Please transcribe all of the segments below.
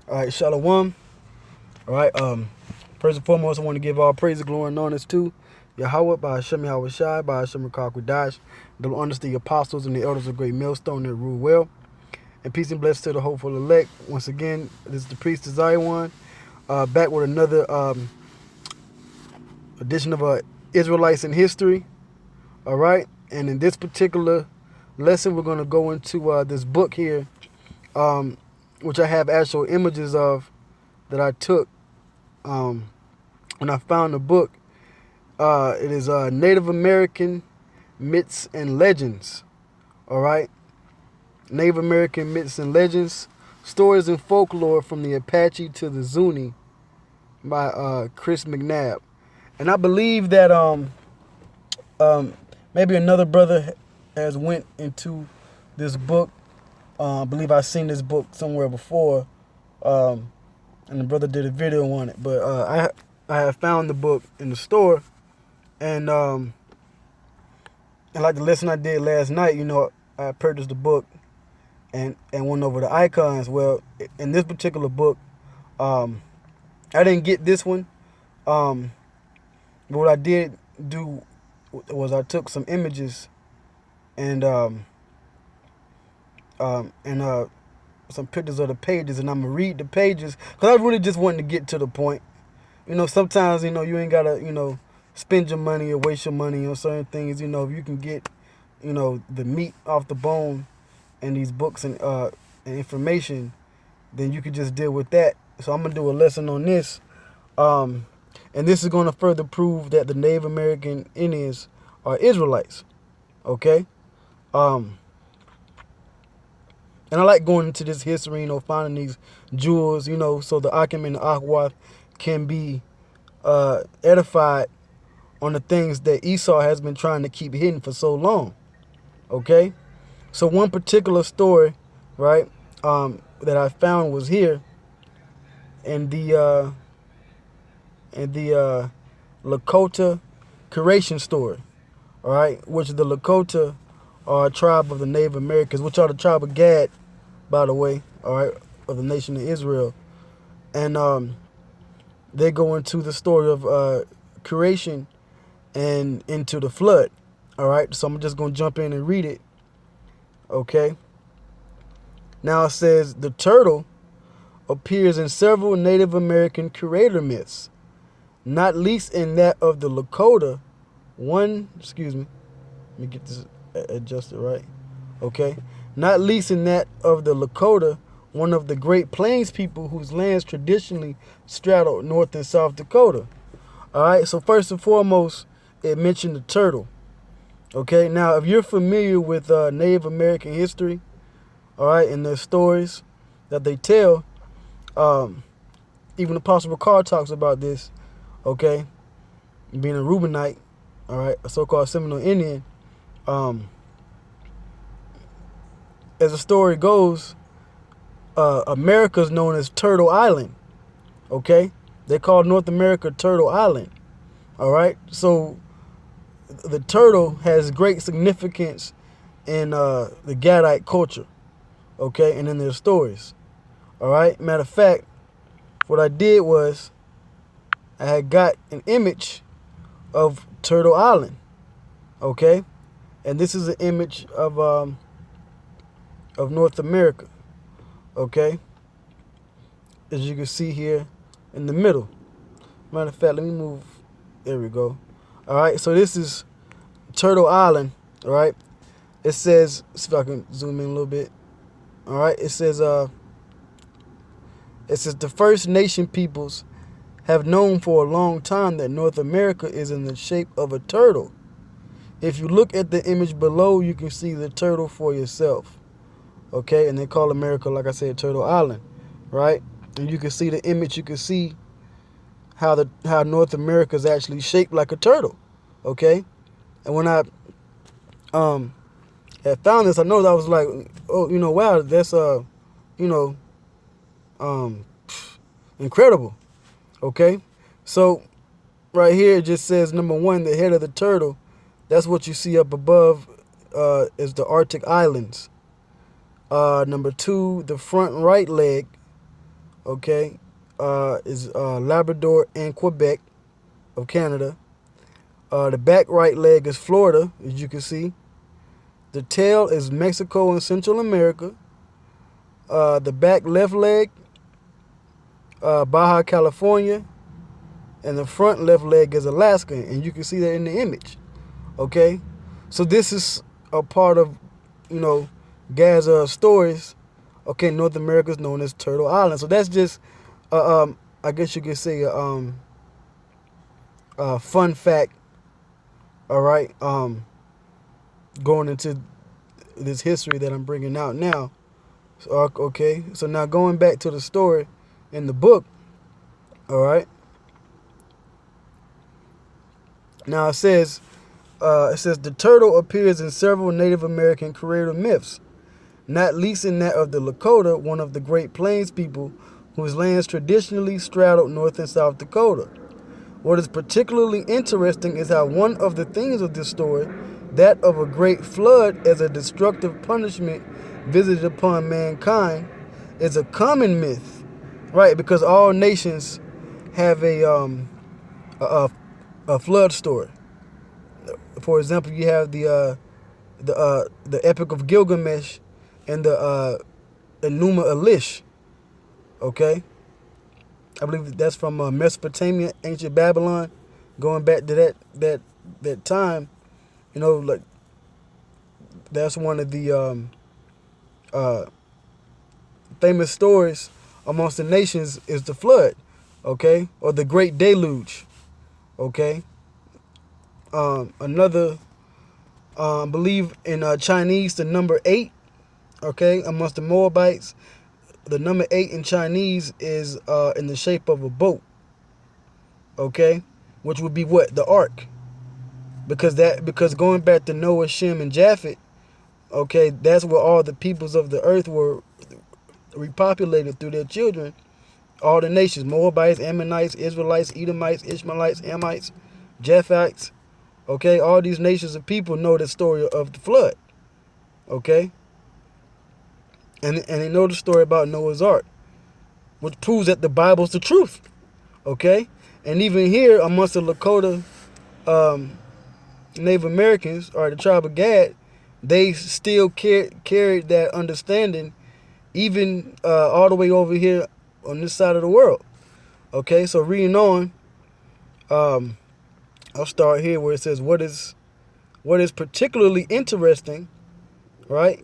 All right, Shalom. All right. First and foremost, I want to give all praise, glory, and honor to Yahweh, by Hashem Yahweh Shai, by Hashem Rakakwadash, the honors the apostles and the elders of Great Millstone that rule well. And peace and blessings to the hopeful elect. Once again, this is the priest Desire One, back with another edition of Israelites in History. All right. And in this particular lesson, we're going to go into this book here, which I have actual images of that I took when I found the book. It is Native American Myths and Legends. All right. Native American Myths and Legends, Stories and Folklore from the Apache to the Zuni by Chris McNabb. And I believe that maybe another brother has went into this book. I believe I've seen this book somewhere before, and the brother did a video on it. But I have found the book in the store, and like the lesson I did last night, I purchased the book and went over the icons. Well, in this particular book, I didn't get this one. But what I did do was I took some images and some pictures of the pages, and I'm gonna read the pages because I really just wanted to get to the point. Sometimes you ain't gotta spend your money or waste your money on certain things. If you can get the meat off the bone and these books and information, then you could just deal with that. So I'm gonna do a lesson on this, and this is gonna further prove that the Native American Indians are Israelites. Okay. And I like going into this history, finding these jewels, so the Akim and the Ahwath can be edified on the things that Esau has been trying to keep hidden for so long. Okay? So one particular story, right, that I found was here in the Lakota creation story, all right, which the Lakota are a tribe of the Native Americans, which are the tribe of Gad, by the way, all right, of the nation of Israel. And they go into the story of creation and into the flood, all right? So I'm just going to jump in and read it, okay? Now it says, the turtle appears in several Native American creator myths, not least in that of the Lakota. Let me get this adjusted right. Okay. Not least in that of the Lakota, one of the Great Plains people whose lands traditionally straddled North and South Dakota. All right. So first and foremost, it mentioned the turtle. Okay. Now, if you're familiar with Native American history, all right, and their stories that they tell, even Apostle Ricard talks about this. Okay. Being a Reubenite, all right, a so-called Seminole Indian. As the story goes, America's known as Turtle Island. Okay, they call North America Turtle Island. All right, so the turtle has great significance in the Gadite culture. Okay, and in their stories. All right. Matter of fact, what I did was I had got an image of Turtle Island. Okay, and this is an image of North America. Okay, as you can see here in the middle. Matter of fact, let me move. There we go. All right, so this is Turtle Island. All right, it says, see if I can zoom in a little bit. All right, it says the First Nation peoples have known for a long time that North America is in the shape of a turtle. If you look at the image below, you can see the turtle for yourself. Okay, and they call America, like I said, Turtle Island, right? And you can see the image. You can see how North America is actually shaped like a turtle. Okay, and when I had found this, I know that I was like, oh, wow, that's incredible. Okay, so right here it just says, number one, the head of the turtle. That's what you see up above is the Arctic Islands. Number two, the front right leg okay, is Labrador and Quebec of Canada. The back right leg is Florida, as you can see. The tail is Mexico and Central America. The back left leg, Baja California. And the front left leg is Alaska. And you can see that in the image. Okay? So this is a part of, Gad's stories. Okay, North America is known as Turtle Island. So that's just, I guess you could say, a fun fact. All right, going into this history that I'm bringing out now. So, okay, so now going back to the story in the book. All right. Now it says the turtle appears in several Native American creator myths, not least in that of the Lakota, one of the Great Plains people whose lands traditionally straddled North and South Dakota. What is particularly interesting is how one of the themes of this story, that of a great flood as a destructive punishment visited upon mankind, is a common myth, right? Because all nations have a flood story. For example, you have the Epic of Gilgamesh and the Enuma Elish. Okay. I believe that's from Mesopotamia, ancient Babylon, going back to that time. Like that's one of the famous stories amongst the nations is the flood, okay, or the Great Deluge, okay. Another, I believe in Chinese, the number 8, okay, amongst the Moabites. The number 8 in Chinese is in the shape of a boat, okay, which would be what? The ark. Because going back to Noah, Shem, and Japheth, okay, that's where all the peoples of the earth were repopulated through their children. All the nations, Moabites, Ammonites, Israelites, Edomites, Ishmaelites, Hamites, Japhites, okay, all these nations of people know the story of the flood, okay. And they know the story about Noah's Ark, which proves that the Bible's the truth, okay? And even here, amongst the Lakota Native Americans, or the tribe of Gad, they still carried that understanding, even all the way over here on this side of the world, okay? So reading on, I'll start here where it says, what is particularly interesting, right,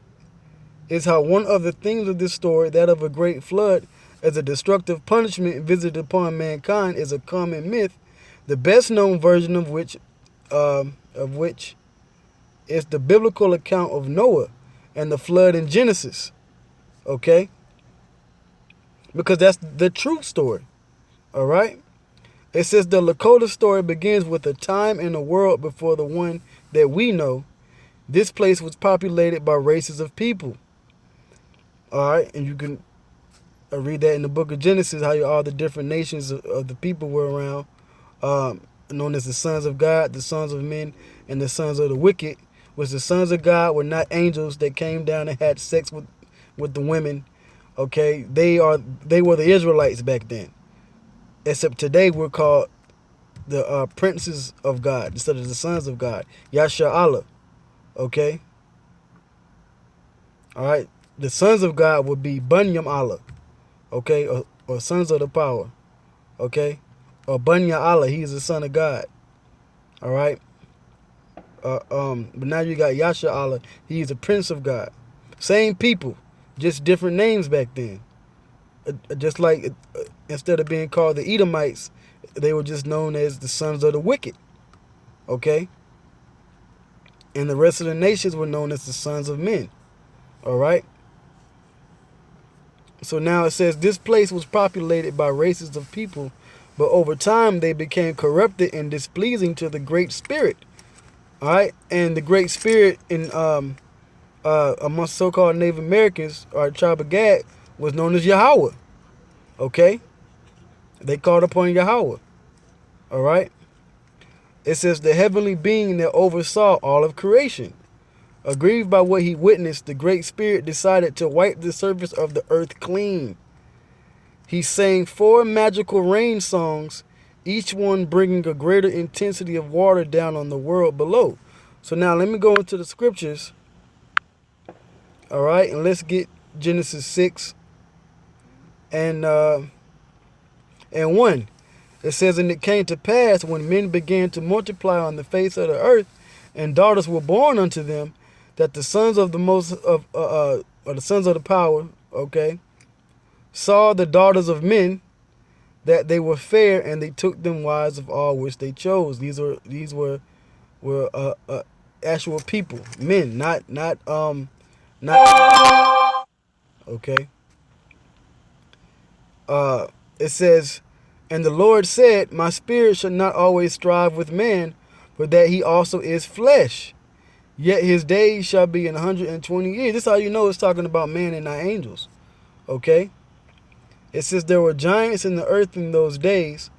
is how one of the themes of this story, that of a great flood as a destructive punishment visited upon mankind, is a common myth, the best known version of which is the biblical account of Noah and the flood in Genesis, okay? Because that's the true story, all right? It says the Lakota story begins with a time in the world before the one that we know. This place was populated by races of people. All right, and you can read that in the book of Genesis, how all the different nations of the people were around, known as the sons of God, the sons of men, and the sons of the wicked, which the sons of God were not angels that came down and had sex with the women. Okay, they were the Israelites back then. Except today we're called the princes of God instead of the sons of God. Yasha Allah. Okay. All right. The sons of God would be Bunyam Allah, okay, or sons of the power, okay, or Bunya Allah, he is the son of God, all right. But now you got Yasha Allah, he is a prince of God. Same people, just different names back then. Just like instead of being called the Edomites, they were just known as the sons of the wicked, okay. And the rest of the nations were known as the sons of men, all right. So now it says this place was populated by races of people, but over time they became corrupted and displeasing to the Great Spirit. All right, and the Great Spirit in amongst so-called Native Americans or the tribe of Gad was known as Yahweh. Okay, they called upon Yahweh. All right. It says the heavenly being that oversaw all of creation. Aggrieved by what he witnessed, the Great Spirit decided to wipe the surface of the earth clean. He sang 4 magical rain songs, each one bringing a greater intensity of water down on the world below. So now let me go into the scriptures. All right, and let's get Genesis 6 and 1. It says, "And it came to pass when men began to multiply on the face of the earth, and daughters were born unto them, that the sons of the most of or the sons of the power, okay, saw the daughters of men, that they were fair, and they took them wives of all which they chose." These were actual people, men, not okay. It says, "And the Lord said, My spirit shall not always strive with man, for that he also is flesh. Yet his days shall be 120 years." This is how you know it's talking about man and not angels. Okay? It says, "There were giants in the earth in those days,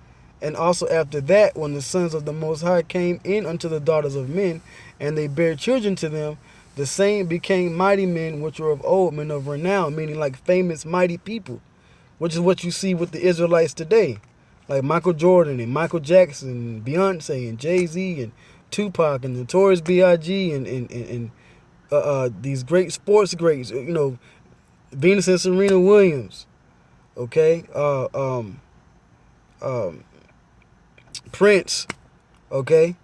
and also after that, when the sons of the Most High came in unto the daughters of men, and they bare children to them, the same became mighty men which were of old, men of renown," meaning like famous, mighty people, which is what you see with the Israelites today. Like Michael Jordan and Michael Jackson and Beyonce and Jay-Z and Tupac and Notorious B.I.G. and these great sports greats, Venus and Serena Williams, okay, Prince, okay,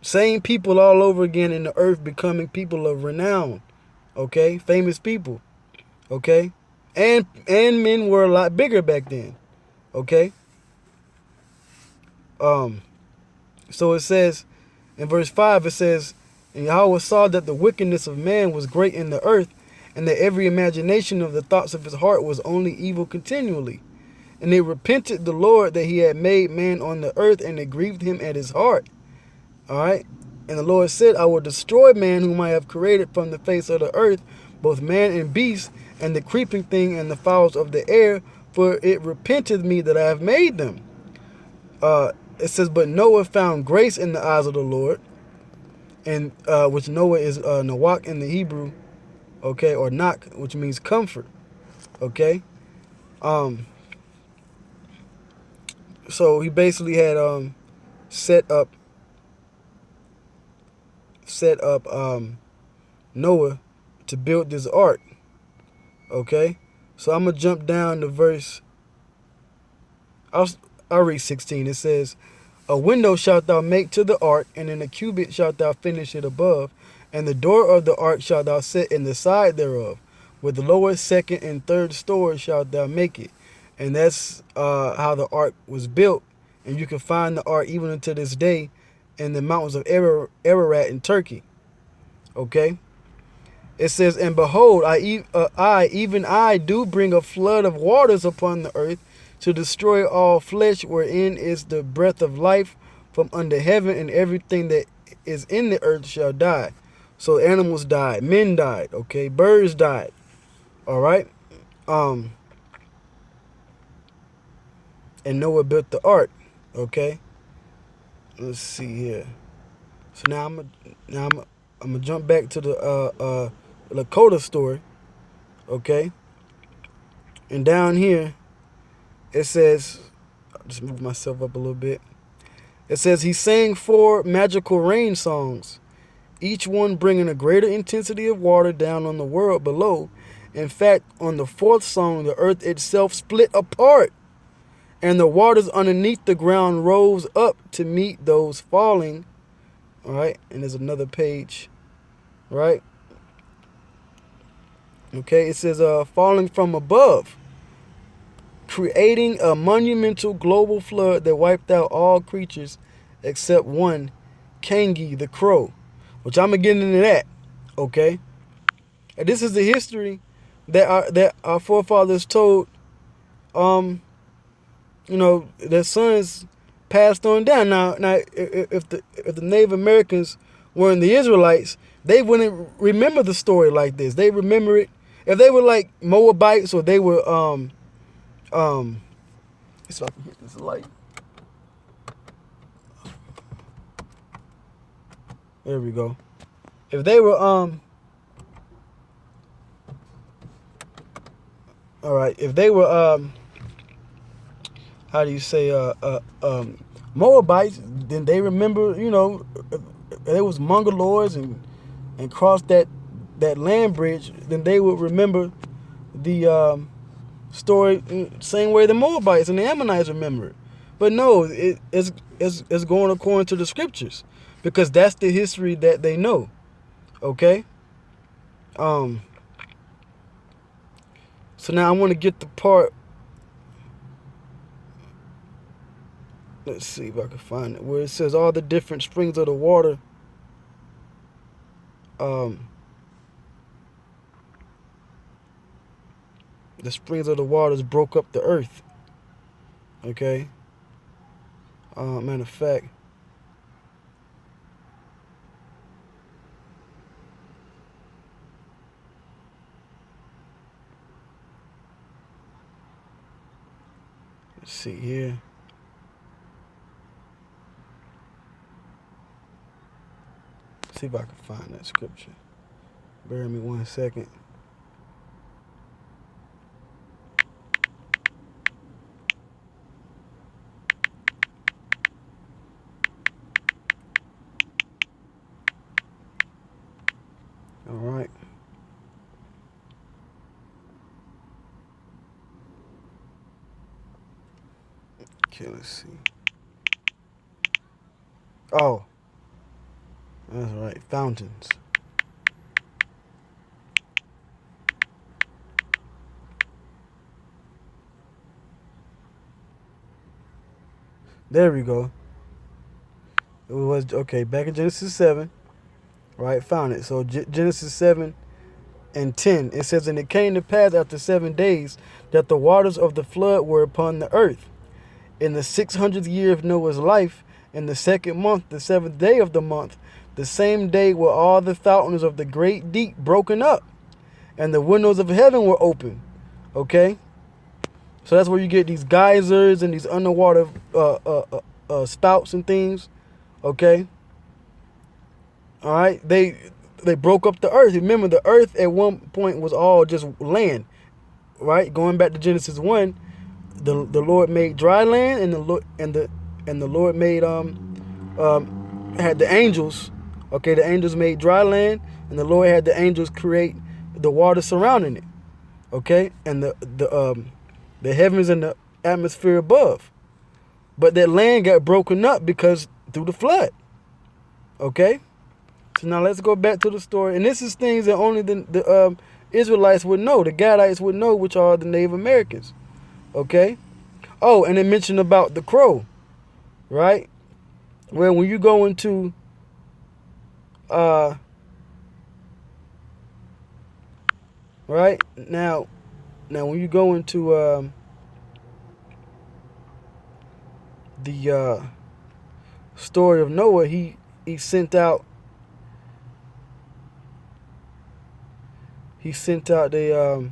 same people all over again in the earth becoming people of renown, okay, famous people, okay, and men were a lot bigger back then, okay. So it says in verse 5, it says, "And Yahweh saw that the wickedness of man was great in the earth, and that every imagination of the thoughts of his heart was only evil continually. And it repented the Lord that he had made man on the earth, and it grieved him at his heart." All right. "And the Lord said, I will destroy man whom I have created from the face of the earth, both man and beast, and the creeping thing and the fowls of the air, for it repenteth me that I have made them." It says, "But Noah found grace in the eyes of the Lord," and which Noah is Nawak in the Hebrew, okay, or Nak, which means comfort, okay. So he basically had set up Noah to build this ark, okay. So I'm gonna jump down to verse. I'll read 16. It says, "A window shalt thou make to the ark, and in a cubit shalt thou finish it above, and the door of the ark shalt thou set in the side thereof. With the lower, second, and third story shalt thou make it." And that's how the ark was built. And you can find the ark even unto this day in the mountains of Ararat in Turkey. Okay. It says, "And behold, even I do bring a flood of waters upon the earth, to destroy all flesh, wherein is the breath of life from under heaven, and everything that is in the earth shall die." So animals died, men died, okay, birds died. All right. And Noah built the ark, okay. Let's see here. So now I'm gonna jump back to the Lakota story, okay. And down here it says, I'll just move myself up a little bit. It says, "He sang 4 magical rain songs, each one bringing a greater intensity of water down on the world below. In fact, on the 4th song, the earth itself split apart, and the waters underneath the ground rose up to meet those falling." All right, and there's another page, right? Okay, it says, "Falling from above, creating a monumental global flood that wiped out all creatures except one, Kangi the crow," which I'm gonna get into that, okay. And this is the history that our forefathers told, their sons passed on down. Now, if the Native Americans weren't the Israelites, they wouldn't remember the story like this. They remember it if they were like Moabites, or they were let's see if I can hit this light. There we go. If they were All right, if they were how do you say Moabites, then they remember, there was Mongoloids and crossed that land bridge, then they would remember the story same way the Moabites and the Ammonites remember it. But no, it's going according to the scriptures, because that's the history that they know. Okay. So now I want to get the part. Let's see if I can find it, where it says all the different springs of the water. The springs of the waters broke up the earth. Okay. Matter of fact, let's see here. See if I can find that scripture. Bear with me 1 second. All right. Okay, let's see. Oh, that's right. Fountains. There we go. It was okay back in Genesis 7. Right, found it. So Genesis 7:10. It says, "And it came to pass after 7 days that the waters of the flood were upon the earth. In the 600th year of Noah's life, in the 2nd month, the 7th day of the month, the same day were all the fountains of the great deep broken up, and the windows of heaven were open." Okay, so that's where you get these geysers and these underwater spouts and things. Okay, all right. They broke up the earth. Remember, the earth at one point was all just land. Right, going back to Genesis 1. The Lord made dry land, and the Lord made had the angels. Okay, the angels made dry land, and the Lord had the angels create the water surrounding it. Okay, and the heavens and the atmosphere above. But that land got broken up because through the flood. Okay, so now let's go back to the story, and this is things that only the Israelites would know, the Gadites would know, which are the Native Americans. Okay. Oh, and it mentioned about the crow, right? Where when you go into right now when you go into the story of Noah, he sent out a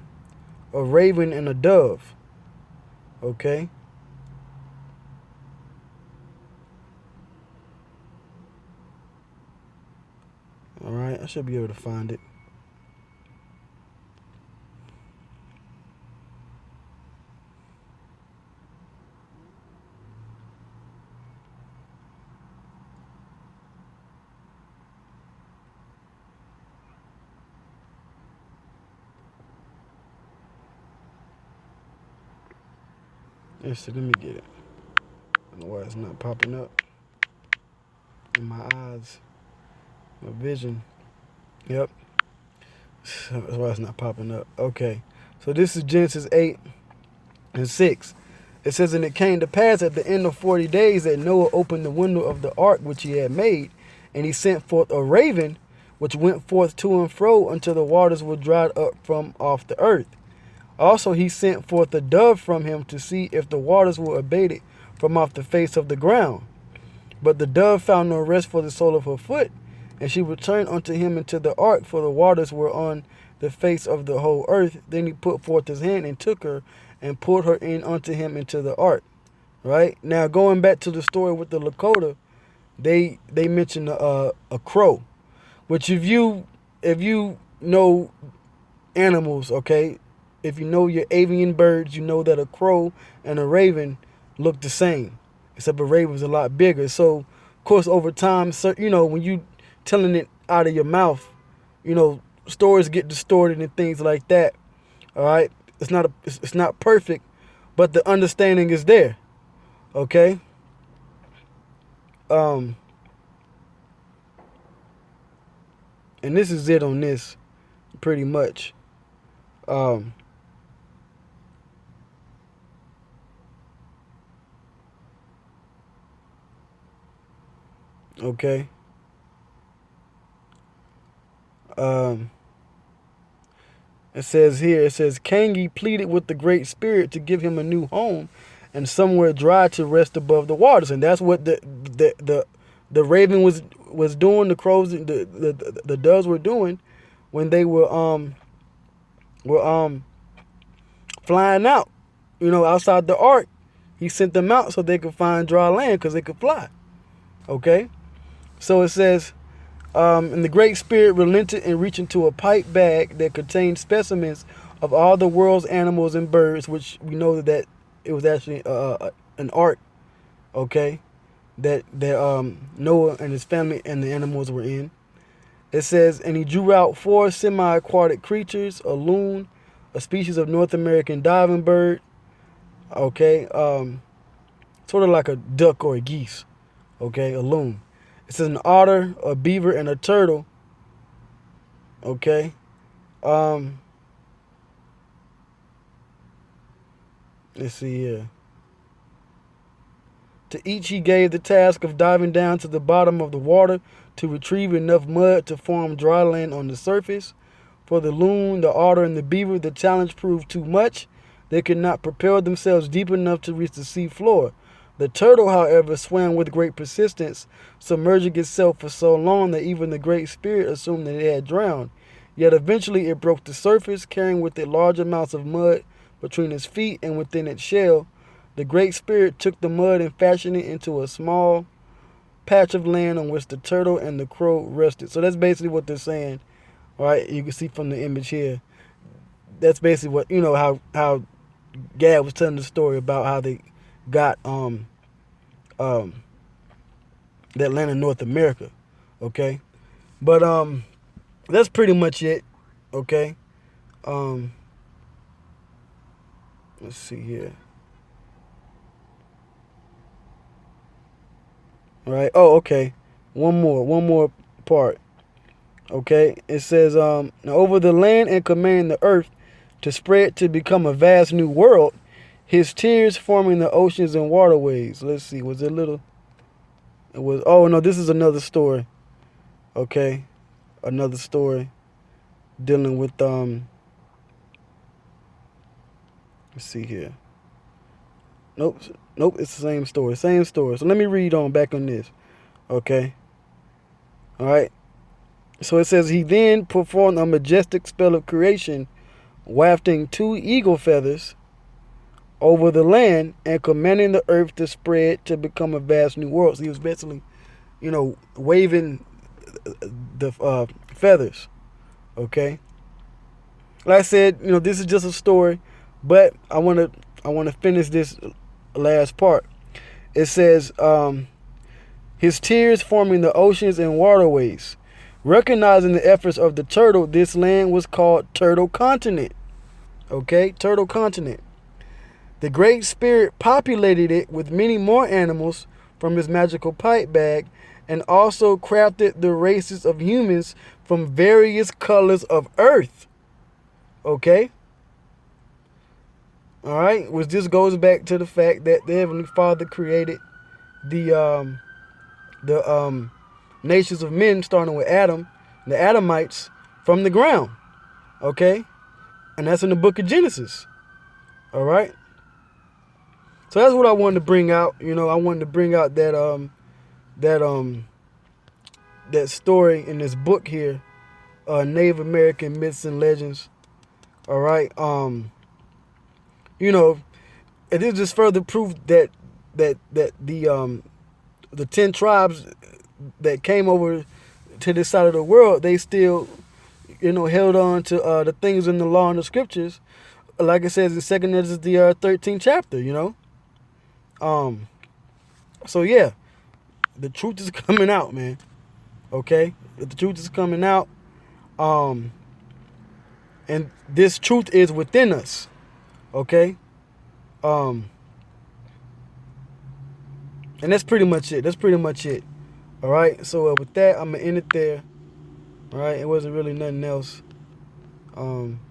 raven and a dove. Okay. All right, I should be able to find it. Let's see, let me get it. I don't know why it's not popping up in my eyes, my vision. Yep. That's why it's not popping up. Okay. So this is Genesis 8:6. It says, "And it came to pass at the end of 40 days that Noah opened the window of the ark which he had made, and he sent forth a raven, which went forth to and fro until the waters were dried up from off the earth. Also he sent forth a dove from him to see if the waters were abated from off the face of the ground. But the dove found no rest for the sole of her foot, and she returned unto him into the ark, for the waters were on the face of the whole earth. Then he put forth his hand and took her and pulled her in unto him into the ark." Right? Now going back to the story with the Lakota, they mentioned a crow, which if you know animals, okay, if you know your avian birds, you know that a crow and a raven look the same, except a raven's a lot bigger. So, of course, over time, when you telling it out of your mouth, stories get distorted and things like that. All right, it's not perfect, but the understanding is there. Okay. And this is it on this, pretty much. Okay. It says here, Kangi pleaded with the Great Spirit to give him a new home and somewhere dry to rest above the waters. And that's what the raven was doing, the crows, the doves were doing when they were flying out, outside the ark. He sent them out so they could find dry land because they could fly. Okay? So it says, and the Great Spirit relented and reached into a pipe bag that contained specimens of all the world's animals and birds, which we know that it was actually an ark, okay, that Noah and his family and the animals were in. It says, and he drew out 4 semi-aquatic creatures, a loon, a species of North American diving bird, okay, sort of like a duck or a geese, okay, a loon. It says an otter, a beaver, and a turtle. Okay. Let's see here. To each he gave the task of diving down to the bottom of the water to retrieve enough mud to form dry land on the surface. For the loon, the otter, and the beaver, the challenge proved too much. They could not propel themselves deep enough to reach the sea floor. The turtle, however, swam with great persistence, submerging itself for so long that even the Great Spirit assumed that it had drowned. Yet eventually it broke the surface, carrying with it large amounts of mud between its feet and within its shell. The Great Spirit took the mud and fashioned it into a small patch of land on which the turtle and the crow rested. So that's basically what they're saying. All right, you can see from the image here. That's basically what, how Gad was telling the story about how they got that land in North America, okay? But that's pretty much it, okay? Let's see here. All right. Oh, okay. One more part. Okay. It says, now over the land and command the earth to spread to become a vast new world, his tears forming the oceans and waterways. Let's see. Was it little? It was. Oh no, this is another story. Okay, another story dealing with Let's see here. Nope. It's the same story. Same story. So let me read on back on this. Okay. All right. So it says he then performed a majestic spell of creation, wafting 2 eagle feathers over the land and commanding the earth to spread to become a vast new world. So he was basically, waving the feathers. Okay. Like I said, this is just a story, but I want to finish this last part. It says, his tears forming the oceans and waterways. Recognizing the efforts of the turtle, this land was called Turtle Continent. Okay, Turtle Continent. The Great Spirit populated it with many more animals from his magical pipe bag, and also crafted the races of humans from various colors of earth. Okay? Alright, which just goes back to the fact that the Heavenly Father created the nations of men, starting with Adam, the Adamites, from the ground. Okay? And that's in the book of Genesis. Alright? So that's what I wanted to bring out. I wanted to bring out that story in this book here, Native American Myths and Legends. All right. It is just further proof that the 10 tribes that came over to this side of the world, they still held on to the things in the law and the scriptures like it says in Second Ezra, the 13th chapter. So yeah, the truth is coming out, man. Okay, the truth is coming out. And this truth is within us. Okay. And that's pretty much it. All right. So with that, I'm gonna end it there. All right. It wasn't really nothing else. I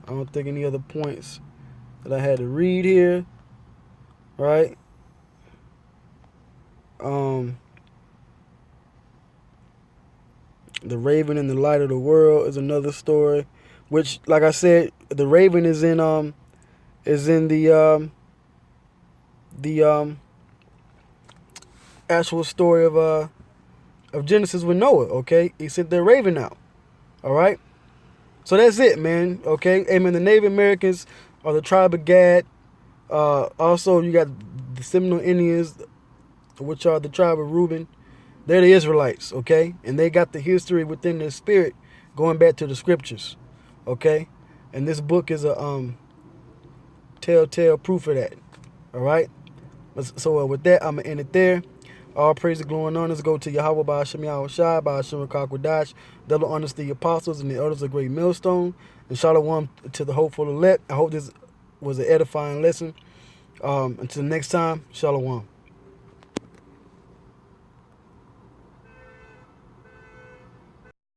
don't think any other points that I had to read here. All right. The Raven and the Light of the World is another story, which, like I said, the Raven is in the actual story of Genesis with Noah. Okay, he sent the Raven out. All right, so that's it, man. Okay, amen. The Native Americans are the tribe of Gad. Also, you got the Seminole Indians, which are the tribe of Reuben. They're the Israelites, okay? And they got the history within their spirit going back to the scriptures, okay? And this book is a telltale proof of that, all right? So with that, I'm going to end it there. All praise, glory, and honors go to Yahweh, by Hashem Yahweh Shai, by Hashem Rakakwadash, double honors to the apostles and the elders of Great Millstone, and shalom to the hopeful elect. I hope this was an edifying lesson. Until next time, shalom.